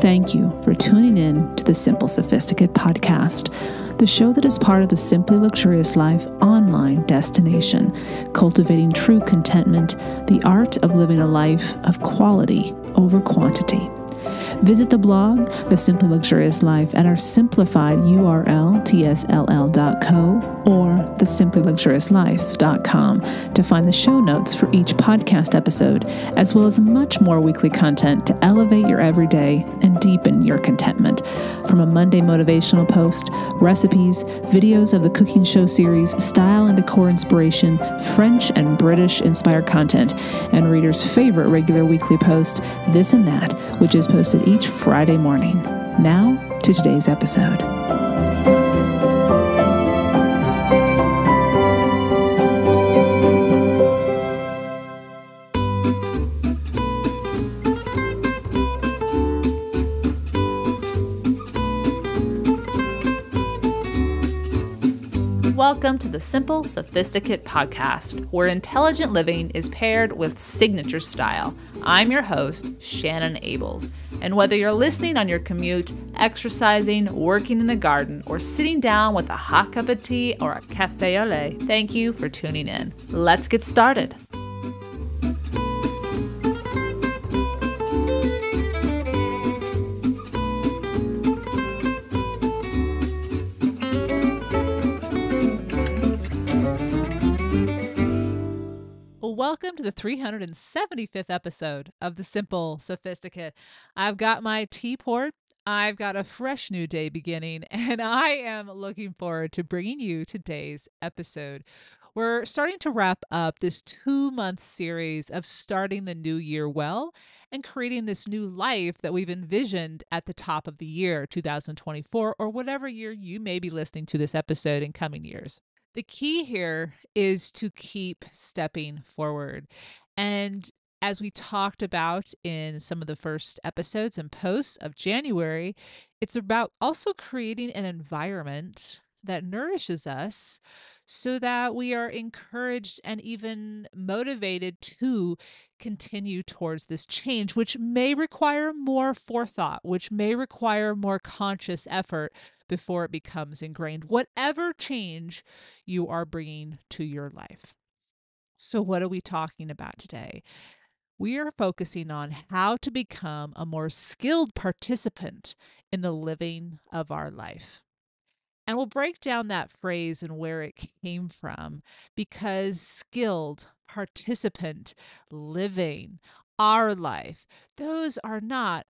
Thank you for tuning in to the Simple Sophisticate podcast, the show that is part of the Simply Luxurious Life online destination, cultivating true contentment, the art of living a life of quality over quantity. Visit the blog, The Simply Luxurious Life, at our simplified URL, tsll.co or thesimplyluxuriouslife.com to find the show notes for each podcast episode, as well as much more weekly content to elevate your everyday and deepen your contentment. From a Monday motivational post, recipes, videos of the cooking show series, style and decor inspiration, French and British inspired content, and readers' favorite regular weekly post, This and That, which is posted each Friday morning. Now to today's episode. Welcome to the Simple Sophisticate podcast, where intelligent living is paired with signature style. I'm your host, Shannon Ables. And whether you're listening on your commute, exercising, working in the garden, or sitting down with a hot cup of tea or a cafe au lait, thank you for tuning in. Let's get started. Welcome to the 375th episode of The Simple Sophisticate. I've got my tea poured, I've got a fresh new day beginning, and I am looking forward to bringing you today's episode. We're starting to wrap up this 2-month series of starting the new year well and creating this new life that we've envisioned at the top of the year, 2024, or whatever year you may be listening to this episode in coming years. The key here is to keep stepping forward. And as we talked about in some of the first episodes and posts of January, it's about also creating an environment that nourishes us so that we are encouraged and even motivated to continue towards this change, which may require more forethought, which may require more conscious effort before it becomes ingrained, whatever change you are bringing to your life. So what are we talking about today? We are focusing on how to become a more skilled participant in the living of our life. And we'll break down that phrase and where it came from, because skilled, participant, living, our life, those are not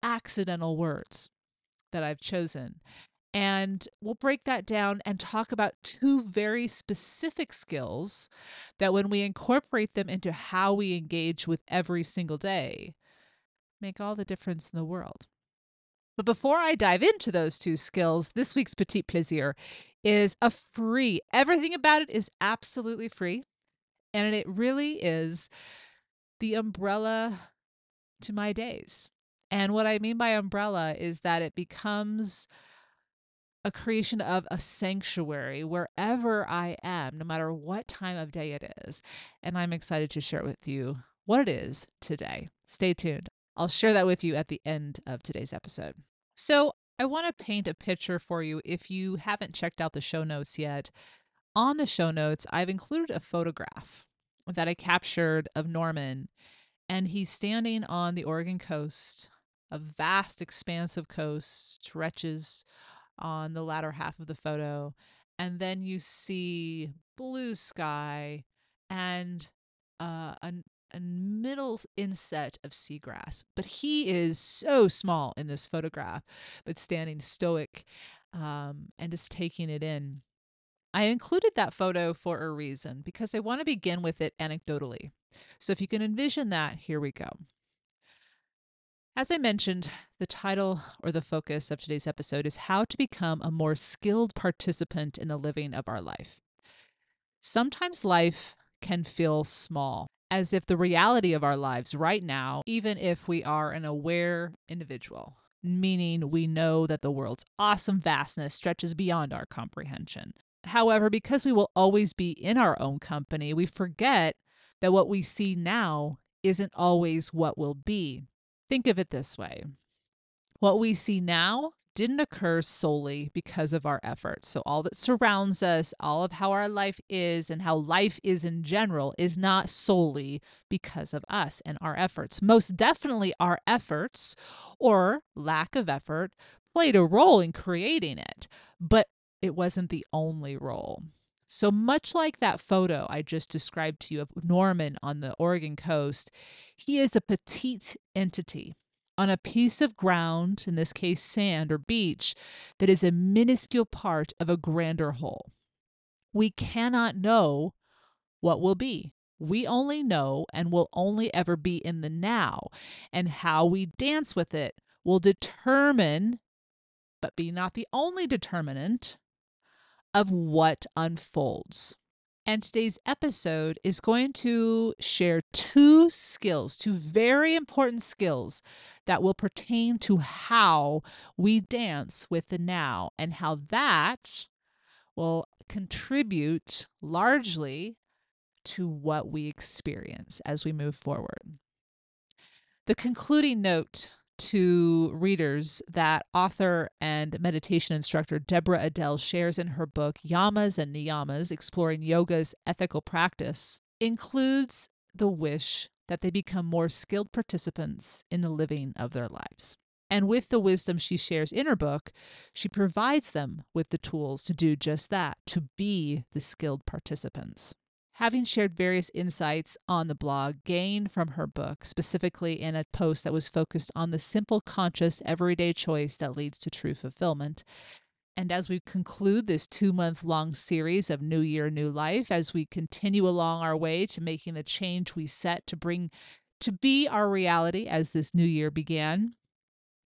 accidental words that I've chosen. And we'll break that down and talk about 2 very specific skills that when we incorporate them into how we engage with every single day, make all the difference in the world. But before I dive into those 2 skills, this week's Petit Plaisir is everything about it is absolutely free. And it really is the umbrella to my days. And what I mean by umbrella is that it becomes a creation of a sanctuary wherever I am, no matter what time of day it is. And I'm excited to share with you what it is today. Stay tuned. I'll share that with you at the end of today's episode. So I want to paint a picture for you if you haven't checked out the show notes yet. On the show notes, I've included a photograph that I captured of Norman, and he's standing on the Oregon coast. A vast expanse of coast stretches on the latter half of the photo, and then you see blue sky and a middle inset of seagrass. But he is so small in this photograph, but standing stoic and just taking it in. I included that photo for a reason, because I want to begin with it anecdotally. So if you can envision that, here we go. As I mentioned, the title or the focus of today's episode is how to become a more skilled participant in the living of our life. Sometimes life can feel small, as if the reality of our lives right now, even if we are an aware individual, meaning we know that the world's awesome vastness stretches beyond our comprehension. However, because we will always be in our own company, we forget that what we see now isn't always what will be. Think of it this way. What we see now didn't occur solely because of our efforts. So, all that surrounds us, all of how our life is and how life is in general, is not solely because of us and our efforts. Most definitely, our efforts or lack of effort played a role in creating it, but it wasn't the only role. So, much like that photo I just described to you of Norman on the Oregon coast, he is a petite entity on a piece of ground, in this case sand or beach, that is a minuscule part of a grander whole. We cannot know what will be. We only know and will only ever be in the now. And how we dance with it will determine, but be not the only determinant, of what unfolds. And today's episode is going to share two skills, two very important skills that will pertain to how we dance with the now and how that will contribute largely to what we experience as we move forward. The concluding note to readers that author and meditation instructor Deborah Adele shares in her book, Yamas and Niyamas, Exploring Yoga's Ethical Practice, includes the wish that they become more skilled participants in the living of their lives. And with the wisdom she shares in her book, she provides them with the tools to do just that, to be the skilled participants. Having shared various insights on the blog gained from her book, specifically in a post that was focused on the simple, conscious, everyday choice that leads to true fulfillment. And as we conclude this 2-month-long series of New Year, New Life, as we continue along our way to making the change we set to be our reality as this new year began,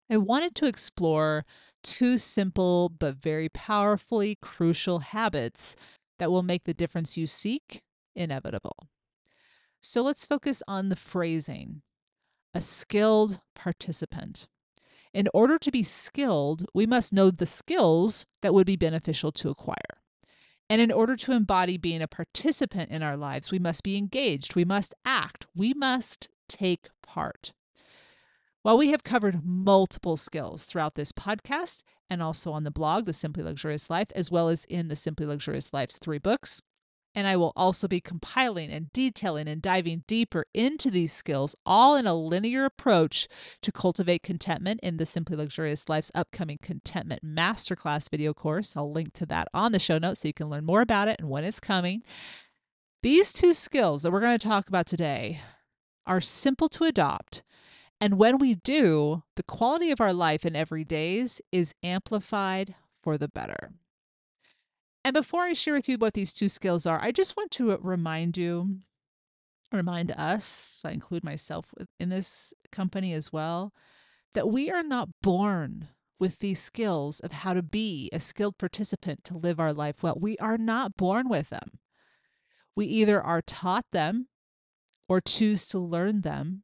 I wanted to explore two simple but very powerfully crucial habits that will make the difference you seek inevitable. So let's focus on the phrasing, a skilled participant. In order to be skilled, we must know the skills that would be beneficial to acquire. And in order to embody being a participant in our lives, we must be engaged, we must act, we must take part. While we have covered multiple skills throughout this podcast and also on the blog, The Simply Luxurious Life, as well as in the Simply Luxurious Life's 3 books, and I will also be compiling and detailing and diving deeper into these skills, all in a linear approach to cultivate contentment in the Simply Luxurious Life's upcoming Contentment Masterclass video course. I'll link to that on the show notes so you can learn more about it and when it's coming. These two skills that we're going to talk about today are simple to adopt. And when we do, the quality of our life in every days is amplified for the better. And before I share with you what these two skills are, I just want to remind us, I include myself in this company as well, that we are not born with these skills of how to be a skilled participant to live our life well. We are not born with them. We either are taught them or choose to learn them.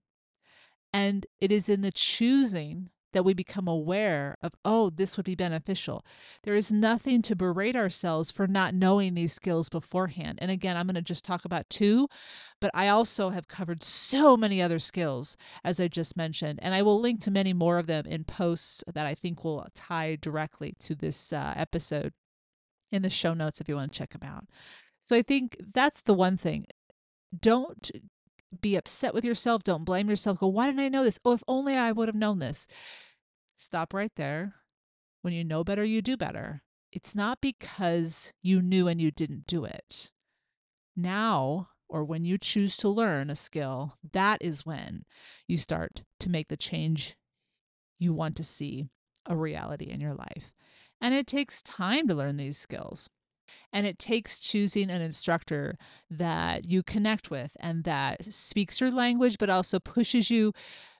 And it is in the choosing that we become aware of, oh, this would be beneficial. There is nothing to berate ourselves for not knowing these skills beforehand. And again, I'm going to just talk about two, but I also have covered so many other skills, as I just mentioned. And I will link to many more of them in posts that I think will tie directly to this episode in the show notes if you want to check them out. So I think that's the one thing. Don't be upset with yourself. Don't blame yourself. Go, why didn't I know this? Oh, if only I would have known this. Stop right there. When you know better, you do better. It's not because you knew and you didn't do it. Now, or when you choose to learn a skill, that is when you start to make the change you want to see a reality in your life. And it takes time to learn these skills. And it takes choosing an instructor that you connect with and that speaks your language, but also pushes you,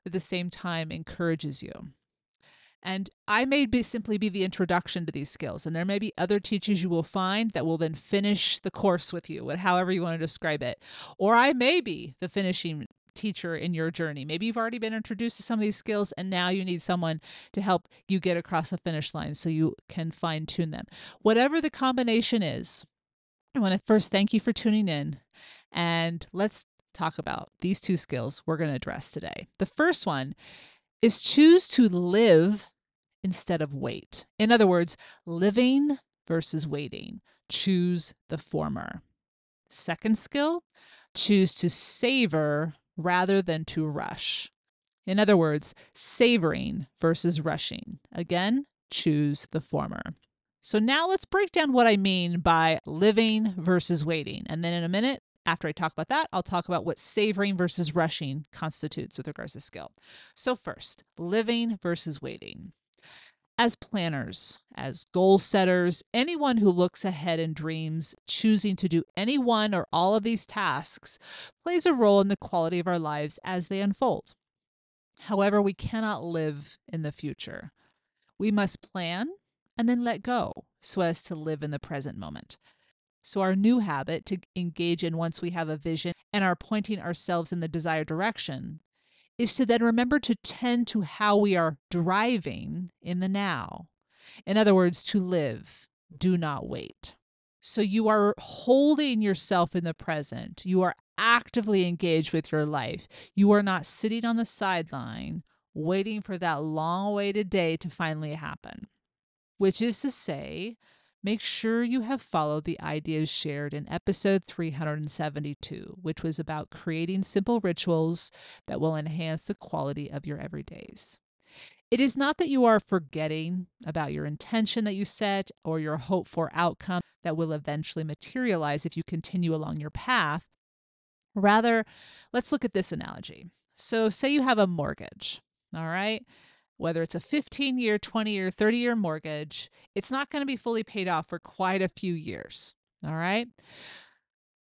at the same time encourages you. And I may simply be the introduction to these skills. And there may be other teachers you will find that will then finish the course with you, however you want to describe it. Or I may be the finishing teacher in your journey. Maybe you've already been introduced to some of these skills and now you need someone to help you get across the finish line so you can fine tune them. Whatever the combination is, I want to first thank you for tuning in, and let's talk about these two skills we're going to address today. The first one is choose to live instead of wait. In other words, living versus waiting. Choose the former. Second skill, choose to savor rather than to rush. In other words, savoring versus rushing. Again, choose the former. So now let's break down what I mean by living versus waiting. And then in a minute, after I talk about that, I'll talk about what savoring versus rushing constitutes with regards to skill. So first, living versus waiting. As planners, as goal setters, anyone who looks ahead and dreams, choosing to do any one or all of these tasks plays a role in the quality of our lives as they unfold. However, we cannot live in the future. We must plan and then let go so as to live in the present moment. So, our new habit to engage in once we have a vision and are pointing ourselves in the desired direction is to then remember to tend to how we are driving in the now. In other words, to live, do not wait. So you are holding yourself in the present. You are actively engaged with your life. You are not sitting on the sideline waiting for that long awaited day to finally happen. Which is to say, make sure you have followed the ideas shared in episode 372, which was about creating simple rituals that will enhance the quality of your everydays. It is not that you are forgetting about your intention that you set or your hope for outcome that will eventually materialize if you continue along your path. Rather, let's look at this analogy. So, say you have a mortgage, all right? Whether it's a 15-year, 20-year, 30-year mortgage, it's not going to be fully paid off for quite a few years, all right?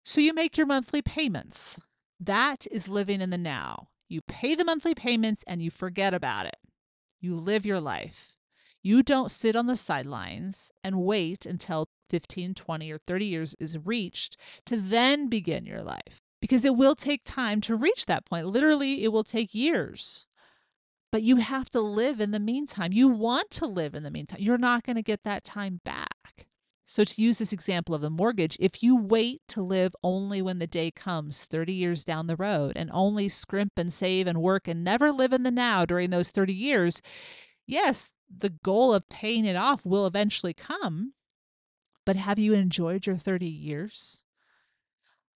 So you make your monthly payments. That is living in the now. You pay the monthly payments and you forget about it. You live your life. You don't sit on the sidelines and wait until 15, 20, or 30 years is reached to then begin your life, because it will take time to reach that point. Literally, it will take years. But you have to live in the meantime. You want to live in the meantime. You're not going to get that time back. So, to use this example of the mortgage, if you wait to live only when the day comes 30 years down the road and only scrimp and save and work and never live in the now during those 30 years, yes, the goal of paying it off will eventually come. But have you enjoyed your 30 years?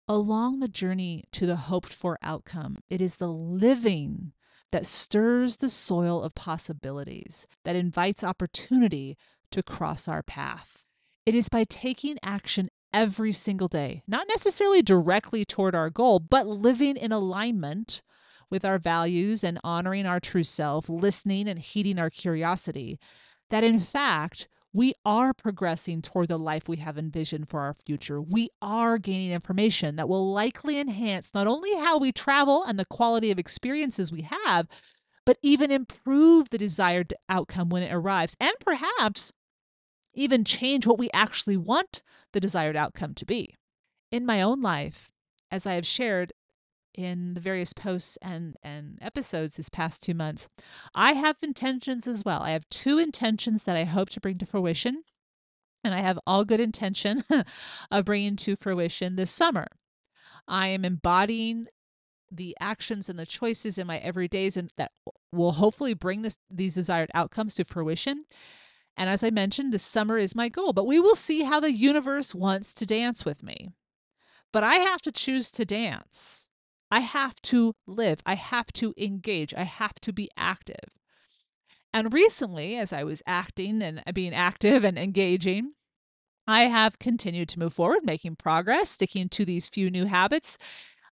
Along the journey to the hoped for outcome, it is the living that stirs the soil of possibilities, that invites opportunity to cross our path. It is by taking action every single day, not necessarily directly toward our goal, but living in alignment with our values and honoring our true self, listening and heeding our curiosity, that in fact, we are progressing toward the life we have envisioned for our future. We are gaining information that will likely enhance not only how we travel and the quality of experiences we have, but even improve the desired outcome when it arrives, and perhaps even change what we actually want the desired outcome to be. In my own life, as I have shared in the various posts and episodes this past 2 months, I have intentions as well. I have two intentions that I hope to bring to fruition, and I have all good intention of bringing to fruition this summer. I am embodying the actions and the choices in my everydays and that will hopefully bring these desired outcomes to fruition. And as I mentioned, this summer is my goal, but we will see how the universe wants to dance with me. But I have to choose to dance. I have to live. I have to engage. I have to be active. And recently, as I was acting and being active and engaging, I have continued to move forward, making progress, sticking to these few new habits.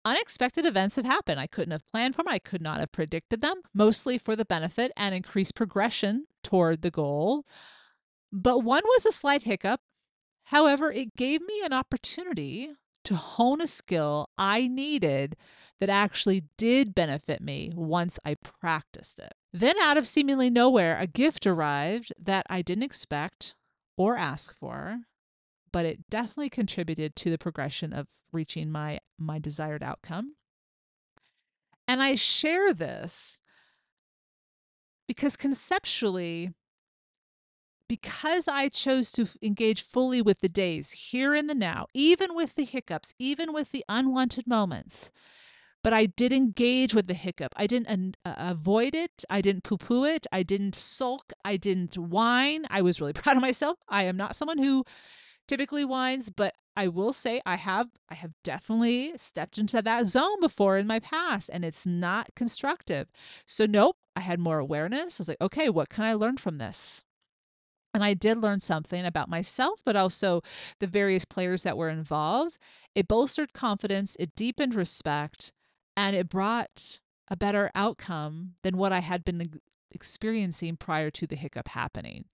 Unexpected events have happened. I couldn't have planned for them. I could not have predicted them, mostly for the benefit and increased progression toward the goal. But one was a slight hiccup. However, it gave me an opportunity to hone a skill I needed that actually did benefit me once I practiced it. Then, out of seemingly nowhere, a gift arrived that I didn't expect or ask for, but it definitely contributed to the progression of reaching my desired outcome. And I share this because conceptually, because I chose to engage fully with the days here in the now, even with the hiccups, even with the unwanted moments, But I did engage with the hiccup. I didn't avoid it. I didn't poo poo it. I didn't sulk. I didn't whine. I was really proud of myself. I am not someone who typically whines, but I will say I have definitely stepped into that zone before in my past, and it's not constructive. So nope, I had more awareness. I was like, okay, what can I learn from this? And I did learn something about myself, but also the various players that were involved. It bolstered confidence, it deepened respect, and it brought a better outcome than what I had been experiencing prior to the hiccup happening.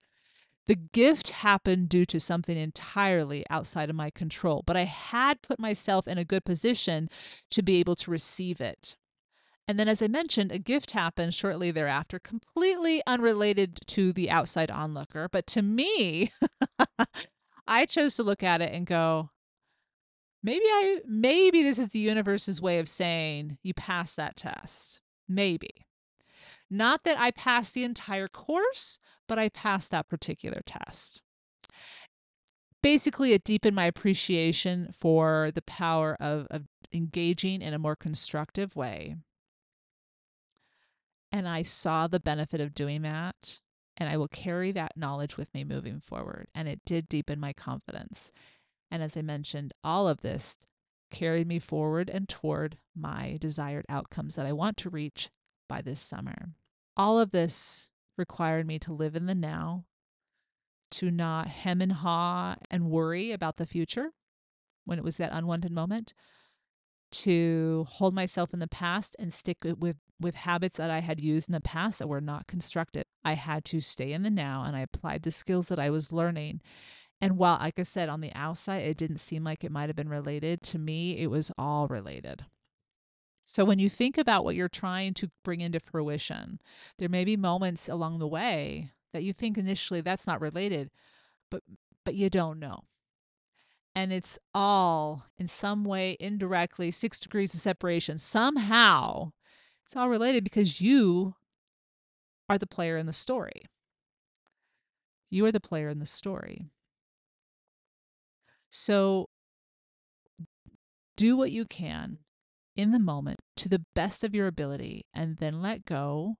The gift happened due to something entirely outside of my control, but I had put myself in a good position to be able to receive it. And then, as I mentioned, a gift happened shortly thereafter, completely unrelated to the outside onlooker. But to me, I chose to look at it and go, maybe this is the universe's way of saying you passed that test. Maybe. Not that I passed the entire course, but I passed that particular test. Basically, it deepened my appreciation for the power of engaging in a more constructive way. And I saw the benefit of doing that. And I will carry that knowledge with me moving forward. And it did deepen my confidence. And as I mentioned, all of this carried me forward and toward my desired outcomes that I want to reach by this summer. All of this required me to live in the now, to not hem and haw and worry about the future when it was that unwanted moment, to hold myself in the past and stick with habits that I had used in the past that were not constructive. I had to stay in the now, and I applied the skills that I was learning. And while, like I said, on the outside, it didn't seem like it might have been related, to me, it was all related. So when you think about what you're trying to bring into fruition, there may be moments along the way that you think initially that's not related, but you don't know. And it's all in some way indirectly 6 degrees of separation. Somehow it's all related because you are the player in the story. You are the player in the story. So do what you can in the moment to the best of your ability, and then let go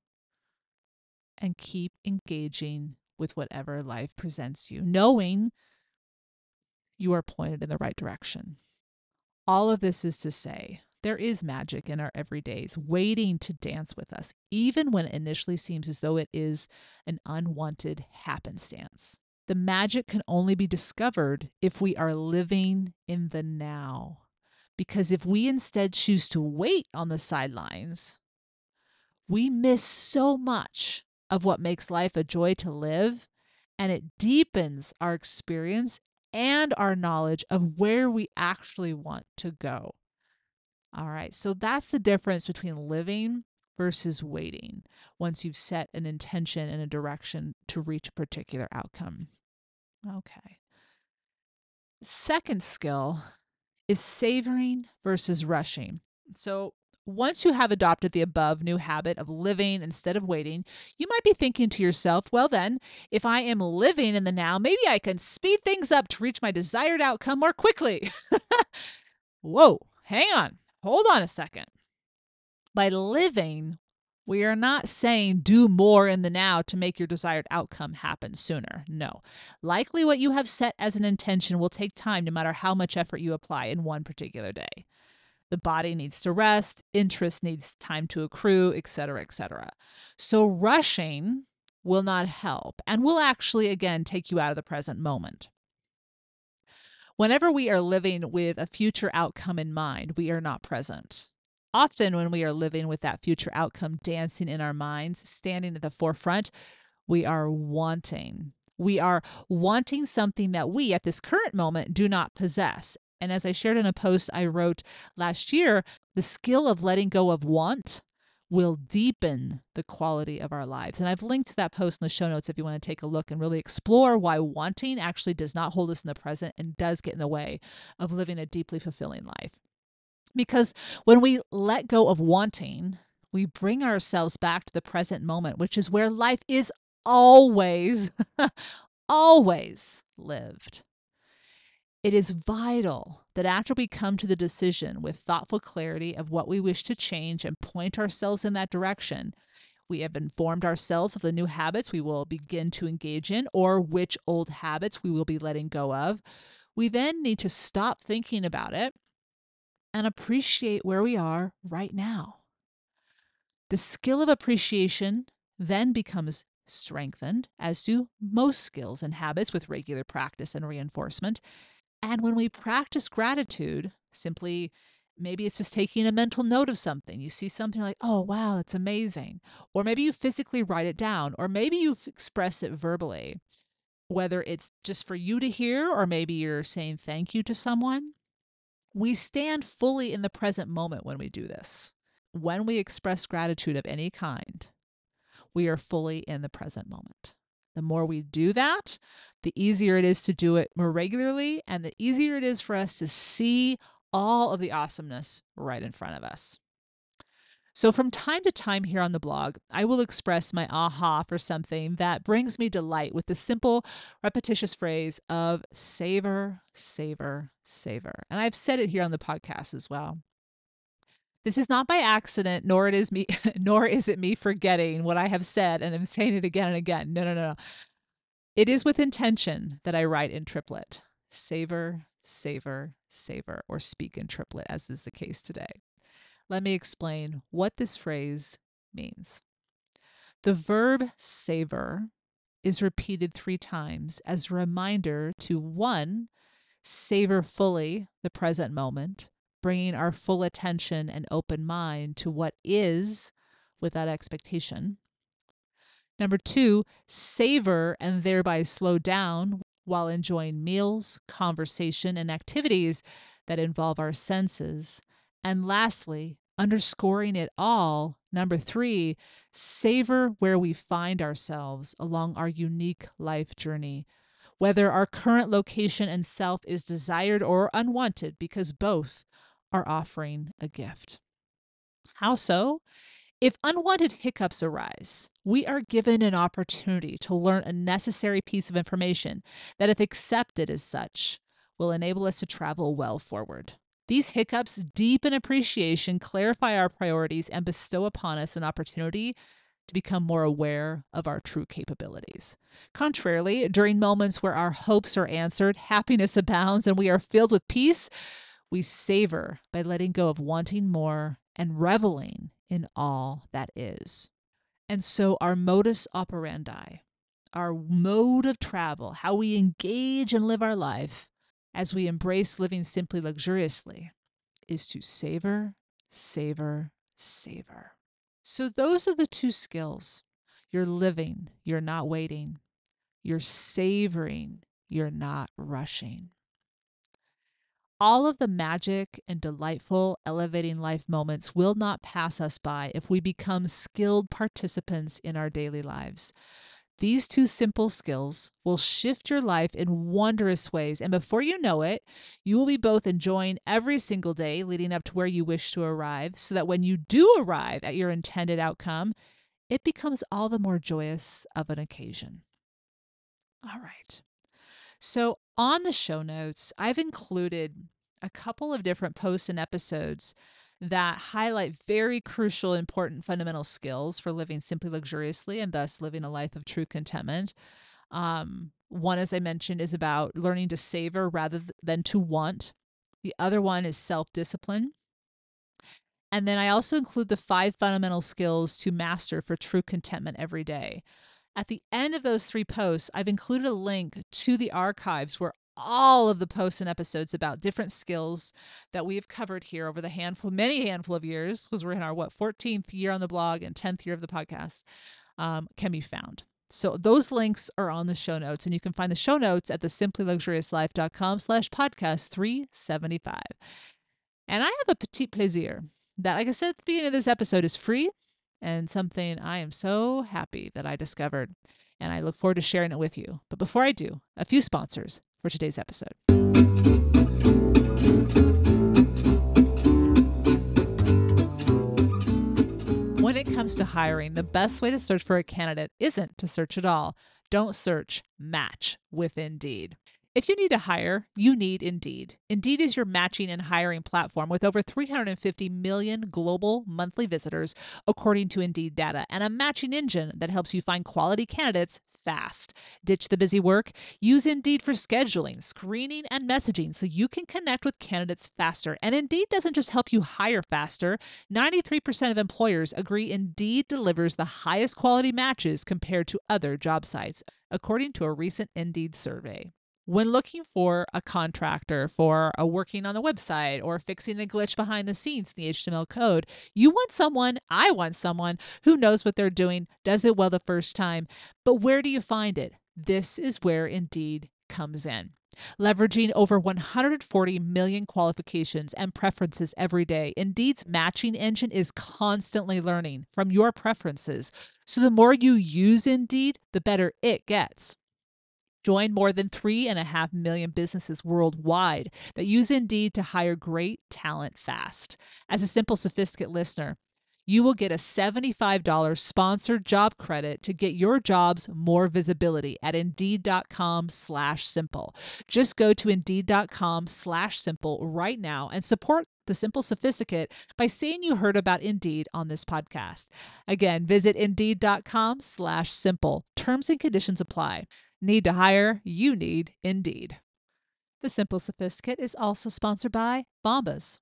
and keep engaging with whatever life presents you, knowing you are pointed in the right direction. All of this is to say, there is magic in our everydays waiting to dance with us, even when it initially seems as though it is an unwanted happenstance. The magic can only be discovered if we are living in the now. Because if we instead choose to wait on the sidelines, we miss so much of what makes life a joy to live, and it deepens our experience and our knowledge of where we actually want to go. All right, so that's the difference between living versus waiting once you've set an intention and a direction to reach a particular outcome. Okay. Second skill is savoring versus rushing. So, once you have adopted the above new habit of living instead of waiting, you might be thinking to yourself, well, then, if I am living in the now, maybe I can speed things up to reach my desired outcome more quickly. Whoa, hang on. Hold on a second. By living, we are not saying do more in the now to make your desired outcome happen sooner. No. Likely what you have set as an intention will take time no matter how much effort you apply in one particular day. The body needs to rest, interest needs time to accrue, etc., etc. So rushing will not help and will actually, again, take you out of the present moment. Whenever we are living with a future outcome in mind, we are not present. Often, when we are living with that future outcome dancing in our minds, standing at the forefront, we are wanting. We are wanting something that we, at this current moment, do not possess. And as I shared in a post I wrote last year, the skill of letting go of want will deepen the quality of our lives. And I've linked to that post in the show notes if you want to take a look and really explore why wanting actually does not hold us in the present and does get in the way of living a deeply fulfilling life. Because when we let go of wanting, we bring ourselves back to the present moment, which is where life is always, always lived. It is vital that after we come to the decision with thoughtful clarity of what we wish to change and point ourselves in that direction, we have informed ourselves of the new habits we will begin to engage in or which old habits we will be letting go of. We then need to stop thinking about it and appreciate where we are right now. The skill of appreciation then becomes strengthened, as do most skills and habits with regular practice and reinforcement. And when we practice gratitude, simply maybe it's just taking a mental note of something. You see something like, oh, wow, that's amazing. Or maybe you physically write it down, or maybe you express it verbally, whether it's just for you to hear, or maybe you're saying thank you to someone. We stand fully in the present moment when we do this. When we express gratitude of any kind, we are fully in the present moment. The more we do that, the easier it is to do it more regularly, and the easier it is for us to see all of the awesomeness right in front of us. So from time to time here on the blog, I will express my aha for something that brings me delight with the simple, repetitious phrase of savor, savor, savor. And I've said it here on the podcast as well. This is not by accident, nor it is me, nor is it me forgetting what I have said and I'm saying it again and again. No, no, no, no. It is with intention that I write in triplet. Savor, savor, savor, or speak in triplet, as is the case today. Let me explain what this phrase means. The verb savor is repeated 3 times as a reminder to 1, savor fully the present moment, bringing our full attention and open mind to what is without expectation. Number 2, savor and thereby slow down while enjoying meals, conversation, and activities that involve our senses. And lastly, underscoring it all, number 3, savor where we find ourselves along our unique life journey, whether our current location and self is desired or unwanted, because both are offering a gift. How so? If unwanted hiccups arise, we are given an opportunity to learn a necessary piece of information that, if accepted as such, will enable us to travel well forward. These hiccups deepen appreciation, clarify our priorities, and bestow upon us an opportunity to become more aware of our true capabilities. Contrarily, during moments where our hopes are answered, happiness abounds, and we are filled with peace, we savor by letting go of wanting more and reveling in all that is. And so our modus operandi, our mode of travel, how we engage and live our life as we embrace living simply luxuriously, is to savor, savor, savor. So those are the 2 skills. You're living, you're not waiting. You're savoring, you're not rushing. All of the magic and delightful, elevating life moments will not pass us by if we become skilled participants in our daily lives. These 2 simple skills will shift your life in wondrous ways, and before you know it, you will be both enjoying every single day leading up to where you wish to arrive, so that when you do arrive at your intended outcome, it becomes all the more joyous of an occasion. All right. So on the show notes, I've included a couple of different posts and episodes that highlight very crucial, important, fundamental skills for living simply luxuriously and thus living a life of true contentment. One, as I mentioned, is about learning to savor rather than to want. The other one is self-discipline. And then I also include the 5 fundamental skills to master for true contentment every day. At the end of those 3 posts, I've included a link to the archives where all of the posts and episodes about different skills that we've covered here over the many handful of years, because we're in our 14th year on the blog and 10th year of the podcast, can be found. So those links are on the show notes, and you can find the show notes at thesimplyluxuriouslife.com/podcast 375. And I have a petit plaisir that, like I said at the beginning of this episode, is free and something I am so happy that I discovered, and I look forward to sharing it with you. But before I do, a few sponsors for today's episode. When it comes to hiring, the best way to search for a candidate isn't to search at all. Don't search, match with Indeed. If you need to hire, you need Indeed. Indeed is your matching and hiring platform with over 350 million global monthly visitors, according to Indeed data, and a matching engine that helps you find quality candidates fast. Ditch the busy work. Use Indeed for scheduling, screening, and messaging so you can connect with candidates faster. And Indeed doesn't just help you hire faster. 93% of employers agree Indeed delivers the highest quality matches compared to other job sites, according to a recent Indeed survey. When looking for a contractor for a working on the website or fixing the glitch behind the scenes in the HTML code, I want someone who knows what they're doing, does it well the first time. But where do you find it? This is where Indeed comes in. Leveraging over 140 million qualifications and preferences every day, Indeed's matching engine is constantly learning from your preferences. So the more you use Indeed, the better it gets. Join more than 3.5 million businesses worldwide that use Indeed to hire great talent fast. As a Simple Sophisticate listener, you will get a $75 sponsored job credit to get your jobs more visibility at Indeed.com/simple. Just go to Indeed.com/simple right now and support the Simple Sophisticate by saying you heard about Indeed on this podcast. Again, visit Indeed.com/simple. Terms and conditions apply. Need to hire? You need Indeed. The Simple Sophisticate is also sponsored by Bombas.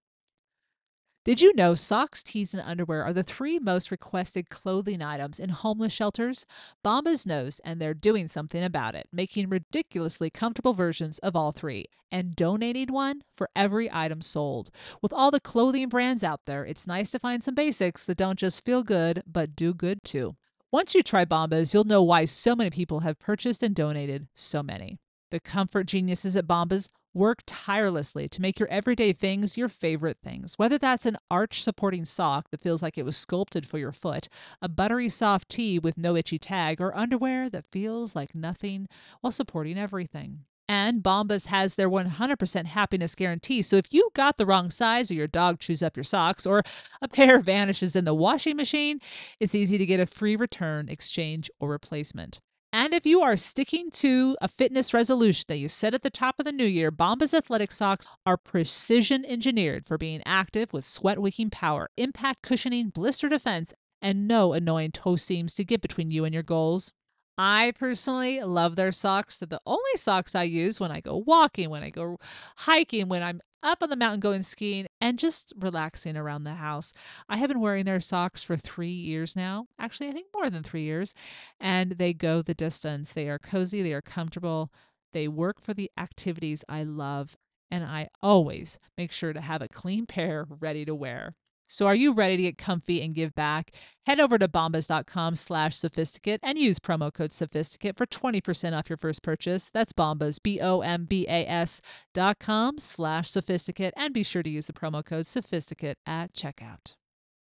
Did you know socks, tees, and underwear are the 3 most requested clothing items in homeless shelters? Bombas knows, and they're doing something about it, making ridiculously comfortable versions of all 3 and donating one for every item sold. With all the clothing brands out there, it's nice to find some basics that don't just feel good, but do good too. Once you try Bombas, you'll know why so many people have purchased and donated so many. The comfort geniuses at Bombas work tirelessly to make your everyday things your favorite things. Whether that's an arch-supporting sock that feels like it was sculpted for your foot, a buttery soft tee with no itchy tag, or underwear that feels like nothing while supporting everything. And Bombas has their 100% happiness guarantee, so if you got the wrong size or your dog chews up your socks or a pair vanishes in the washing machine, it's easy to get a free return, exchange, or replacement. And if you are sticking to a fitness resolution that you set at the top of the new year, Bombas athletic socks are precision engineered for being active with sweat-wicking power, impact cushioning, blister defense, and no annoying toe seams to get between you and your goals. I personally love their socks. They're the only socks I use when I go walking, when I go hiking, when I'm up on the mountain going skiing, and just relaxing around the house. I have been wearing their socks for 3 years now. Actually, I think more than 3 years. And they go the distance. They are cozy, they are comfortable, they work for the activities I love, and I always make sure to have a clean pair ready to wear. So are you ready to get comfy and give back? Head over to bombas.com/sophisticate and use promo code sophisticate for 20% off your first purchase. That's Bombas, BOMBAS.com/sophisticate, and be sure to use the promo code sophisticate at checkout.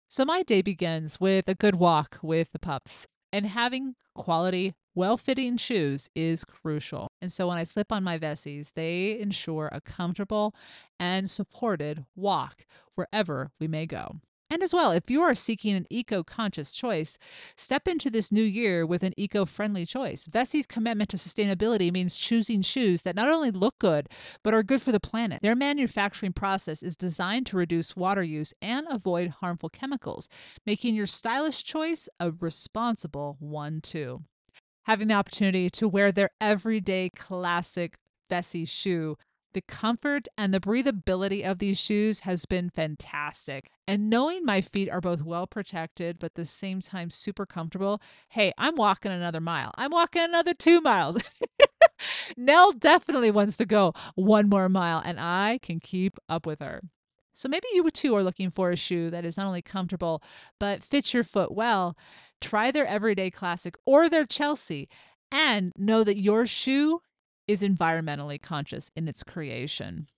So my day begins with a good walk with the pups, and having quality, well-fitting shoes is crucial. And so when I slip on my Vessies, they ensure a comfortable and supported walk wherever we may go. And as well, if you are seeking an eco-conscious choice, step into this new year with an eco-friendly choice. Vessi's commitment to sustainability means choosing shoes that not only look good, but are good for the planet. Their manufacturing process is designed to reduce water use and avoid harmful chemicals, making your stylish choice a responsible one too. Having the opportunity to wear their everyday classic Vessi shoe, the comfort and the breathability of these shoes has been fantastic. And knowing my feet are both well protected, but at the same time super comfortable, hey, I'm walking another mile. I'm walking another 2 miles. Nell definitely wants to go 1 more mile, and I can keep up with her. So maybe you too are looking for a shoe that is not only comfortable, but fits your foot well. Try their Everyday Classic or their Chelsea, and know that your shoe is environmentally conscious in its creation.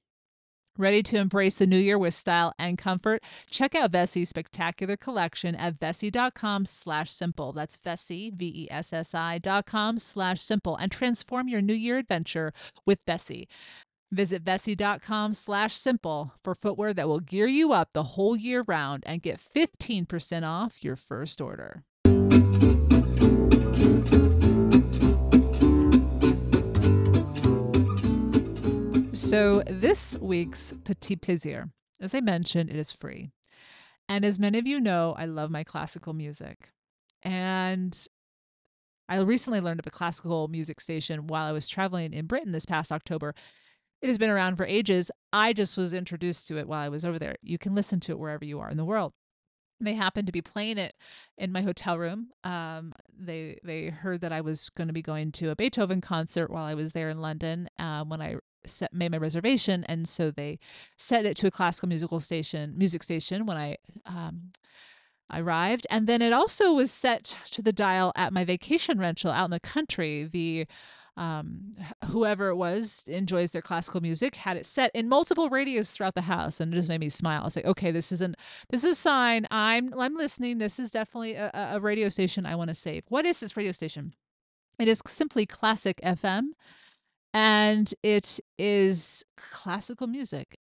Ready to embrace the new year with style and comfort? Check out Vessi's spectacular collection at vessi.com/simple. That's Vessi, VESSI.com/simple, and transform your new year adventure with Vessi. Visit vessi.com/simple for footwear that will gear you up the whole year round, and get 15% off your first order. So this week's Petit Plaisir, as I mentioned, it is free. And as many of you know, I love my classical music. And I recently learned of a classical music station while I was traveling in Britain this past October. It has been around for ages. I just was introduced to it while I was over there. You can listen to it wherever you are in the world. They happened to be playing it in my hotel room. They heard that I was going to be going to a Beethoven concert while I was there in London when I made my reservation, and so they set it to a classical music station when um, I arrived, and then it also was set to the dial at my vacation rental out in the country. The whoever it was enjoys their classical music had it set in multiple radios throughout the house, and it just made me smile. I was like, okay, this is a sign. I'm listening. This is definitely a radio station I want to save. What is this radio station? It is simply Classic FM, and it is classical music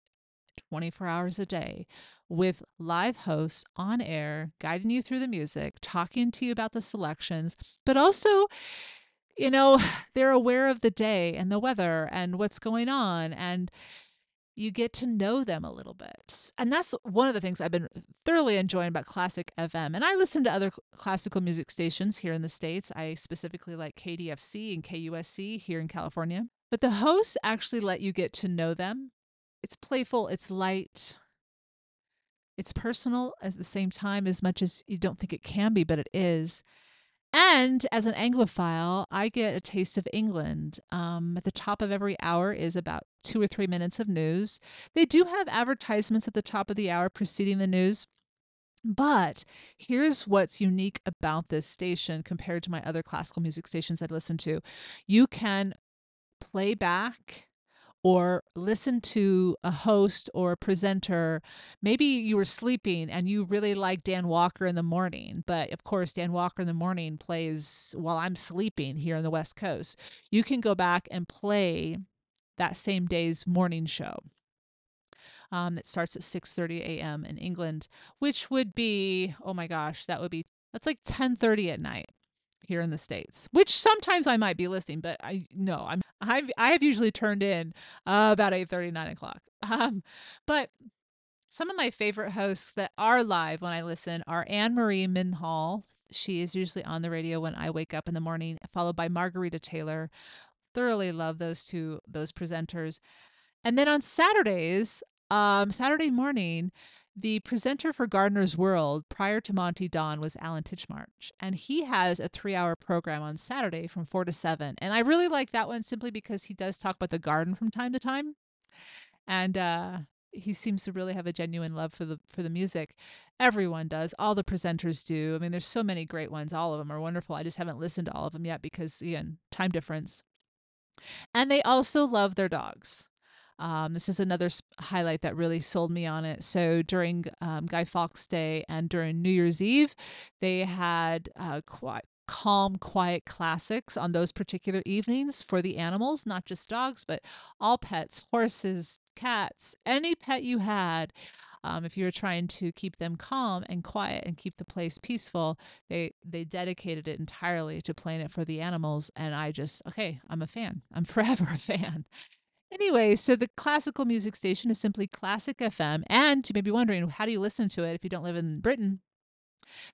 24 hours a day with live hosts on air, guiding you through the music, talking to you about the selections, but also, you know, they're aware of the day and the weather and what's going on. And you get to know them a little bit. And that's one of the things I've been thoroughly enjoying about Classic FM. And I listen to other classical music stations here in the States. I specifically like KDFC and KUSC here in California. But the hosts actually let you get to know them. It's playful, it's light, it's personal at the same time, as much as you don't think it can be, but it is. And as an Anglophile, I get a taste of England. At the top of every hour is about 2 or 3 minutes of news. They do have advertisements at the top of the hour preceding the news. But here's what's unique about this station compared to my other classical music stations I listen to. You can play back or listen to a host or a presenter. Maybe you were sleeping and you really like Dan Walker in the morning, but of course, Dan Walker in the morning plays while I'm sleeping here on the West Coast. You can go back and play that same day's morning show. That starts at 6:30 a.m. in England, which would be, oh my gosh, that's like 10:30 at night here in the States, which sometimes I might be listening, but I have usually turned in about 8:30, 9 o'clock. But some of my favorite hosts that are live when I listen are Anne Marie Minhall. She is usually on the radio when I wake up in the morning, followed by Margarita Taylor. Thoroughly love those presenters. And then on Saturdays, Saturday morning, the presenter for Gardener's World prior to Monty Don was Alan Titchmarsh, and he has a 3-hour program on Saturday from 4 to 7. And I really like that one simply because he does talk about the garden from time to time, and he seems to really have a genuine love for the music. Everyone does. All the presenters do. I mean, there's so many great ones. All of them are wonderful. I just haven't listened to all of them yet because, again, time difference. And they also love their dogs. This is another highlight that really sold me on it. So during Guy Fawkes Day and during New Year's Eve, they had calm, quiet classics on those particular evenings for the animals, not just dogs, but all pets, horses, cats, any pet you had. If you were trying to keep them calm and quiet and keep the place peaceful, they dedicated it entirely to playing it for the animals. And I'm a fan. I'm forever a fan. Anyway, so the classical music station is simply Classic FM. And you may be wondering, how do you listen to it if you don't live in Britain?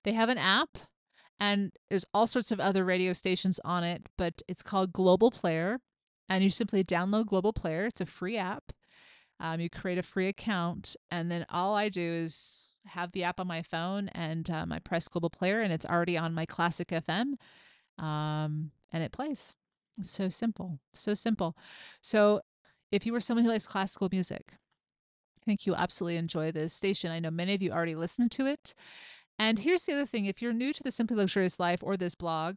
They have an app, and there's all sorts of other radio stations on it, but it's called Global Player. And you simply download Global Player. It's a free app. You create a free account, and then all I do is have the app on my phone, and I press Global Player, and it's already on my Classic FM, and it plays. It's so simple, so simple. So if you are someone who likes classical music, I think you'll absolutely enjoy this station. I know many of you already listened to it. And here's the other thing. If you're new to the Simply Luxurious Life or this blog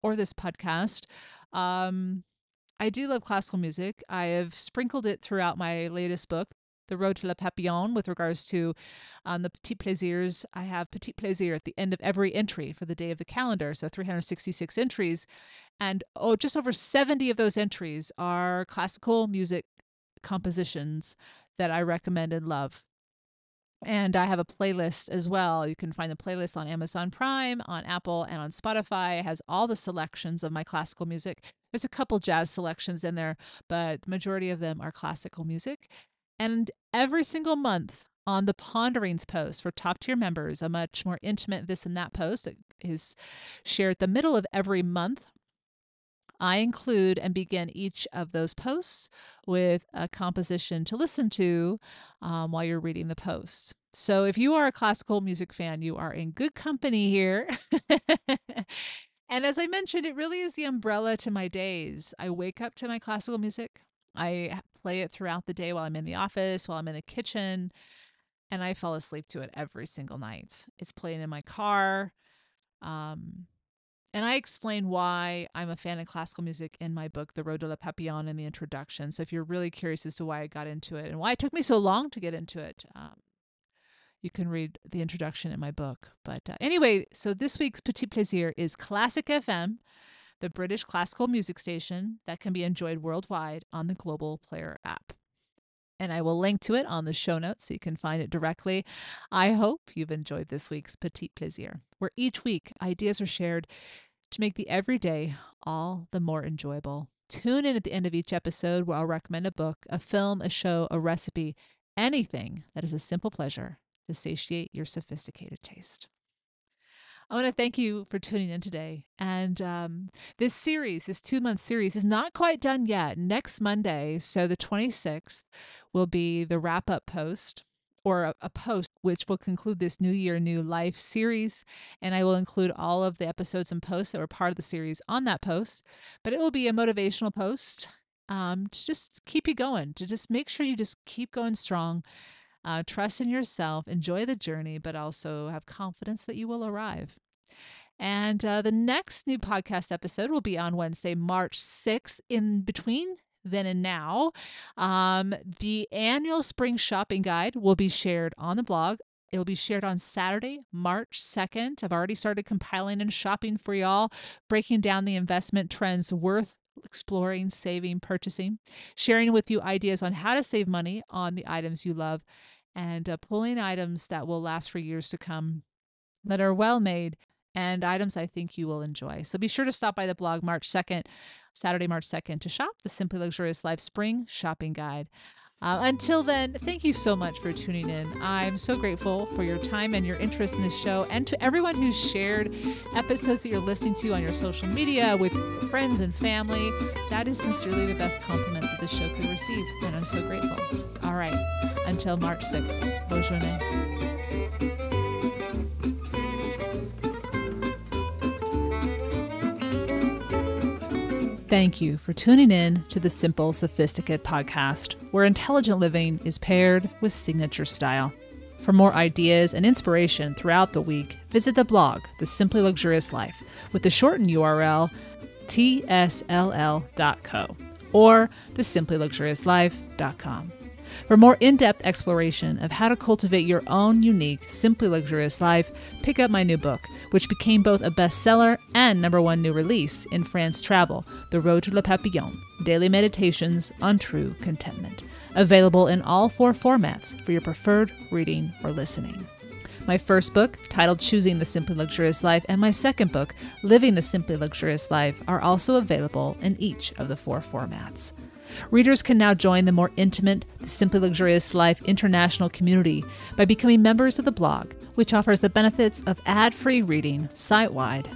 or this podcast, I do love classical music. I have sprinkled it throughout my latest book, The Road to La Papillon, with regards to the Petit Plaisirs. I have Petit Plaisir at the end of every entry for the day of the calendar, so 366 entries. And just over 70 of those entries are classical music compositions that I recommend and love. And I have a playlist as well. You can find the playlist on Amazon Prime, on Apple, and on Spotify. It has all the selections of my classical music. There's a couple jazz selections in there, but the majority of them are classical music. And every single month on the Ponderings post for top tier members, a much more intimate this and that post that is shared at the middle of every month, I include and begin each of those posts with a composition to listen to while you're reading the post. So if you are a classical music fan, you are in good company here. And as I mentioned, it really is the umbrella to my days. I wake up to my classical music. I play it throughout the day while I'm in the office, while I'm in the kitchen, and I fall asleep to it every single night. It's playing in my car. Um, and I explain why I'm a fan of classical music in my book, The Road to Le Papillon, in the introduction. So if you're really curious as to why I got into it and why it took me so long to get into it, you can read the introduction in my book. But anyway, so this week's Petit Plaisir is Classic FM, the British classical music station that can be enjoyed worldwide on the Global Player app. And I will link to it on the show notes so you can find it directly. I hope you've enjoyed this week's Petit Plaisir, where each week ideas are shared to make the everyday all the more enjoyable. Tune in at the end of each episode where I'll recommend a book, a film, a show, a recipe, anything that is a simple pleasure to satiate your sophisticated taste. I want to thank you for tuning in today. And this series, this 2-month series, is not quite done yet. Next Monday, so the 26th, will be the wrap-up post, or a post which will conclude this New Year, New Life series. And I will include all of the episodes and posts that were part of the series on that post. But it will be a motivational post to just keep you going, to just make sure you just keep going strong. Trust in yourself, enjoy the journey, but also have confidence that you will arrive. And the next new podcast episode will be on Wednesday, March 6th. In between then and now, the annual spring shopping guide will be shared on the blog. It will be shared on Saturday, March 2nd. I've already started compiling and shopping for y'all, breaking down the investment trends worth exploring, saving, purchasing, sharing with you ideas on how to save money on the items you love, and pulling items that will last for years to come, that are well made, and items I think you will enjoy. So be sure to stop by the blog Saturday, March 2nd, to shop the Simply Luxurious Life Spring Shopping Guide. Until then, thank you so much for tuning in. I'm so grateful for your time and your interest in this show, and to everyone who's shared episodes that you're listening to on your social media with friends and family. That is sincerely the best compliment that this show could receive, and I'm so grateful. All right, until March 6th, bonne journée. Thank you for tuning in to the Simple Sophisticate podcast, where intelligent living is paired with signature style. For more ideas and inspiration throughout the week, visit the blog, The Simply Luxurious Life, with the shortened URL tsll.co or thesimplyluxuriouslife.com. For more in-depth exploration of how to cultivate your own unique, simply luxurious life, pick up my new book, which became both a bestseller and #1 new release in France Travel, The Road to Le Papillon, Daily Meditations on True Contentment. Available in all 4 formats for your preferred reading or listening. My first book, titled Choosing the Simply Luxurious Life, and my second book, Living the Simply Luxurious Life, are also available in each of the 4 formats. Readers can now join the more intimate The Simply Luxurious Life international community by becoming members of the blog, which offers the benefits of ad-free reading site-wide,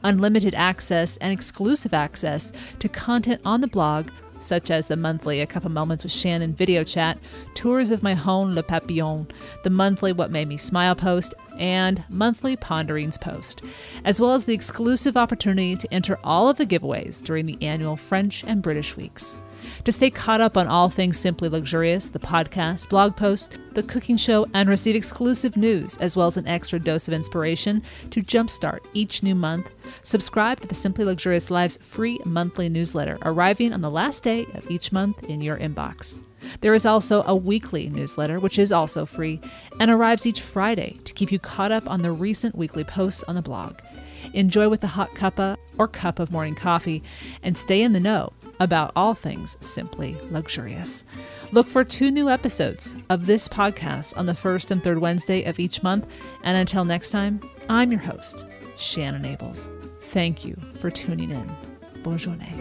unlimited access and exclusive access to content on the blog, such as the monthly A Cup of Moments with Shannon video chat, tours of my home Le Papillon, the monthly What Made Me Smile post, and monthly Ponderings post, as well as the exclusive opportunity to enter all of the giveaways during the annual French and British weeks. To stay caught up on all things Simply Luxurious, the podcast, blog post, the cooking show, and receive exclusive news, as well as an extra dose of inspiration to jumpstart each new month, subscribe to the Simply Luxurious Life's free monthly newsletter, arriving on the last day of each month in your inbox. There is also a weekly newsletter, which is also free, and arrives each Friday to keep you caught up on the recent weekly posts on the blog. Enjoy with a hot cuppa or cup of morning coffee, and stay in the know about all things simply luxurious. Look for 2 new episodes of this podcast on the first and third Wednesday of each month. And until next time, I'm your host, Shannon Ables. Thank you for tuning in. Bonne journée.